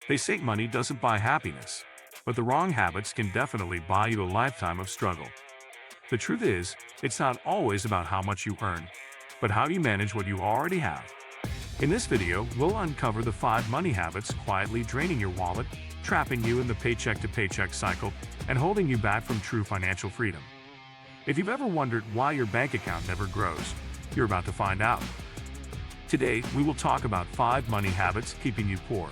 They say money doesn't buy happiness, but the wrong habits can definitely buy you a lifetime of struggle. The truth is, it's not always about how much you earn, but how you manage what you already have. In this video, we'll uncover the 5 money habits quietly draining your wallet, trapping you in the paycheck-to-paycheck cycle, and holding you back from true financial freedom. If you've ever wondered why your bank account never grows, you're about to find out. Today, we will talk about 5 money habits keeping you poor.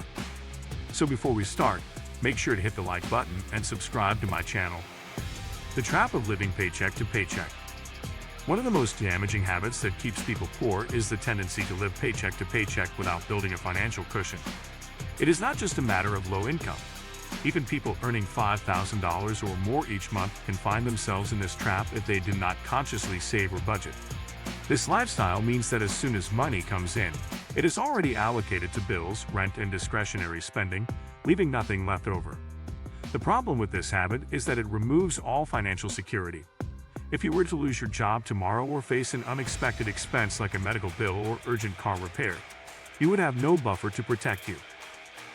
So before we start, make sure to hit the like button and subscribe to my channel. The trap of living paycheck to paycheck. One of the most damaging habits that keeps people poor is the tendency to live paycheck to paycheck without building a financial cushion. It is not just a matter of low income. Even people earning $5,000 or more each month can find themselves in this trap if they do not consciously save or budget. This lifestyle means that as soon as money comes in, it is already allocated to bills, rent, and discretionary spending, leaving nothing left over. The problem with this habit is that it removes all financial security. If you were to lose your job tomorrow or face an unexpected expense like a medical bill or urgent car repair, you would have no buffer to protect you.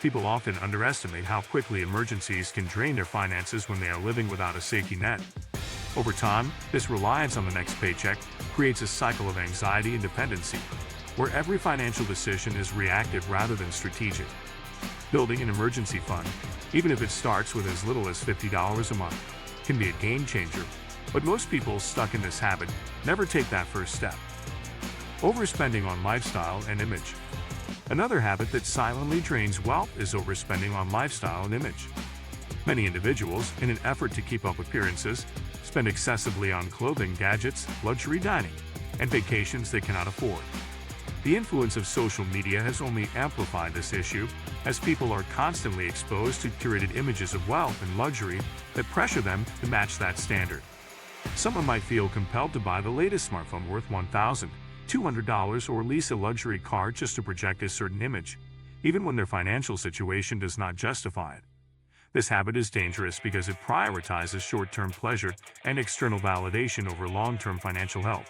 People often underestimate how quickly emergencies can drain their finances when they are living without a safety net. Over time, this reliance on the next paycheck creates a cycle of anxiety and dependency, where every financial decision is reactive rather than strategic. Building an emergency fund, even if it starts with as little as $50 a month, can be a game changer, but most people stuck in this habit never take that first step. Overspending on lifestyle and image. Another habit that silently drains wealth is overspending on lifestyle and image. Many individuals, in an effort to keep up appearances, spend excessively on clothing, gadgets, luxury dining, and vacations they cannot afford. The influence of social media has only amplified this issue, as people are constantly exposed to curated images of wealth and luxury that pressure them to match that standard. Someone might feel compelled to buy the latest smartphone worth $1,200 or lease a luxury car just to project a certain image, even when their financial situation does not justify it. This habit is dangerous because it prioritizes short-term pleasure and external validation over long-term financial health.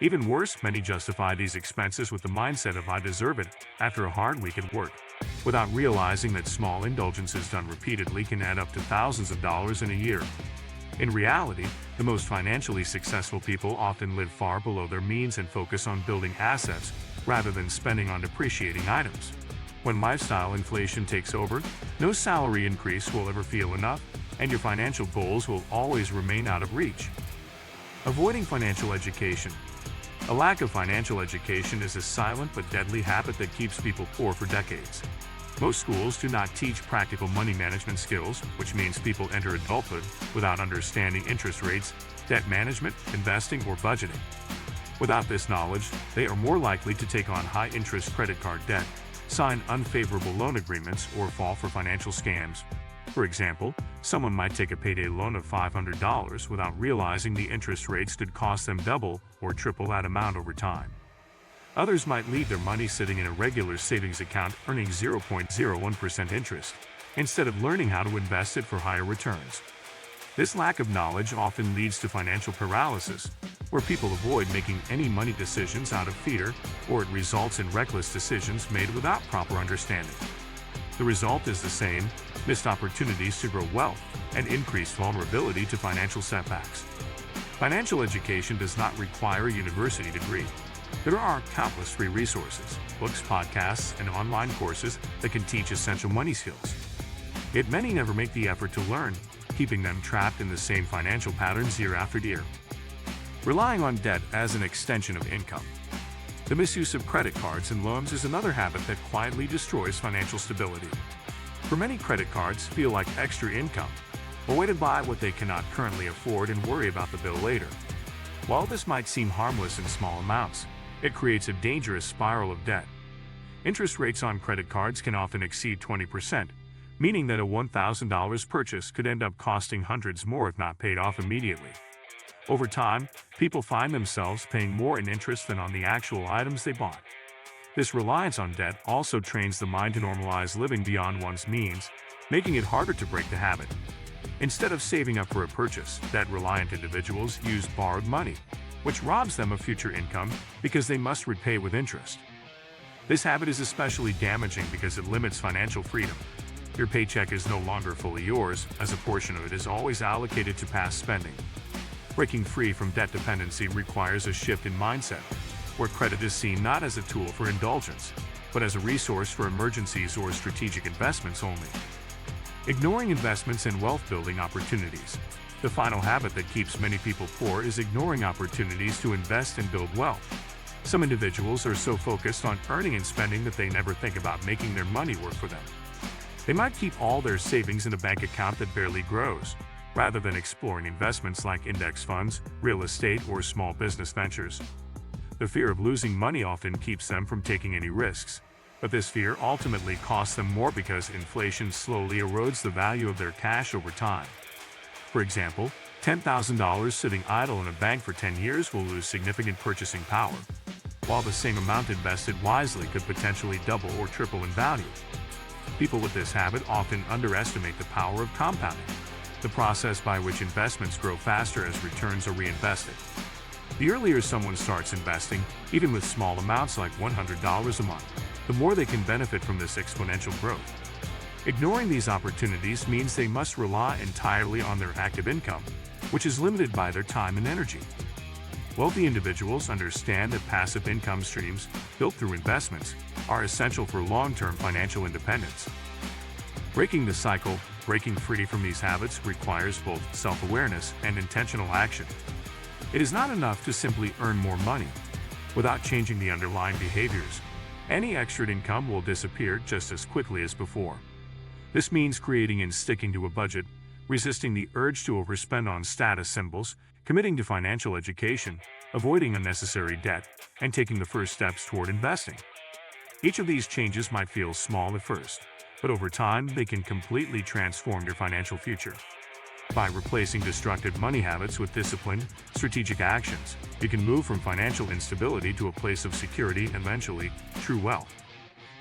Even worse, many justify these expenses with the mindset of "I deserve it" after a hard week at work, without realizing that small indulgences done repeatedly can add up to thousands of dollars in a year. In reality, the most financially successful people often live far below their means and focus on building assets rather than spending on depreciating items. When lifestyle inflation takes over, no salary increase will ever feel enough, and your financial goals will always remain out of reach. Avoiding financial education. A lack of financial education is a silent but deadly habit that keeps people poor for decades. Most schools do not teach practical money management skills, which means people enter adulthood without understanding interest rates, debt management, investing, or budgeting. Without this knowledge, they are more likely to take on high-interest credit card debt, sign unfavorable loan agreements, or fall for financial scams. For example, someone might take a payday loan of $500 without realizing the interest rates could cost them double or triple that amount over time. Others might leave their money sitting in a regular savings account earning 0.01% interest, instead of learning how to invest it for higher returns. This lack of knowledge often leads to financial paralysis, where people avoid making any money decisions out of fear, or it results in reckless decisions made without proper understanding. The result is the same: missed opportunities to grow wealth and increased vulnerability to financial setbacks. Financial education does not require a university degree. There are countless free resources, books, podcasts, and online courses that can teach essential money skills. Yet many never make the effort to learn, keeping them trapped in the same financial patterns year after year. Relying on debt as an extension of income. The misuse of credit cards and loans is another habit that quietly destroys financial stability. For many, credit cards feel like extra income, a way to buy what they cannot currently afford and worry about the bill later. While this might seem harmless in small amounts, it creates a dangerous spiral of debt. Interest rates on credit cards can often exceed 20%, meaning that a $1,000 purchase could end up costing hundreds more if not paid off immediately. Over time, people find themselves paying more in interest than on the actual items they bought. This reliance on debt also trains the mind to normalize living beyond one's means, making it harder to break the habit. Instead of saving up for a purchase, debt-reliant individuals use borrowed money, which robs them of future income because they must repay with interest. This habit is especially damaging because it limits financial freedom. Your paycheck is no longer fully yours, as a portion of it is always allocated to past spending. Breaking free from debt dependency requires a shift in mindset, where credit is seen not as a tool for indulgence, but as a resource for emergencies or strategic investments only. Ignoring investments and wealth-building opportunities. The final habit that keeps many people poor is ignoring opportunities to invest and build wealth. Some individuals are so focused on earning and spending that they never think about making their money work for them. They might keep all their savings in a bank account that barely grows, rather than exploring investments like index funds, real estate, or small business ventures. The fear of losing money often keeps them from taking any risks, but this fear ultimately costs them more because inflation slowly erodes the value of their cash over time. For example, $10,000 sitting idle in a bank for 10 years will lose significant purchasing power, while the same amount invested wisely could potentially double or triple in value. People with this habit often underestimate the power of compounding, the process by which investments grow faster as returns are reinvested. The earlier someone starts investing, even with small amounts like $100 a month, the more they can benefit from this exponential growth. Ignoring these opportunities means they must rely entirely on their active income, which is limited by their time and energy. Wealthy individuals understand that passive income streams, built through investments, are essential for long-term financial independence. Breaking the cycle, breaking free from these habits requires both self-awareness and intentional action. It is not enough to simply earn more money. Without changing the underlying behaviors, any extra income will disappear just as quickly as before. This means creating and sticking to a budget, resisting the urge to overspend on status symbols, committing to financial education, avoiding unnecessary debt, and taking the first steps toward investing. Each of these changes might feel small at first, but over time they can completely transform your financial future. By replacing destructive money habits with disciplined, strategic actions, you can move from financial instability to a place of security and eventually, true wealth.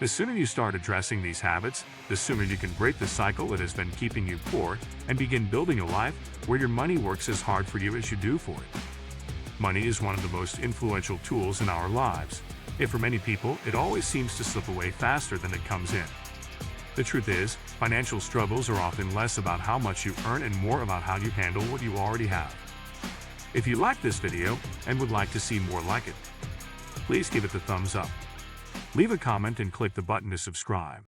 The sooner you start addressing these habits, the sooner you can break the cycle that has been keeping you poor and begin building a life where your money works as hard for you as you do for it. Money is one of the most influential tools in our lives, yet for many people, it always seems to slip away faster than it comes in. The truth is, financial struggles are often less about how much you earn and more about how you handle what you already have. If you like this video and would like to see more like it, please give it the thumbs up. Leave a comment and click the button to subscribe.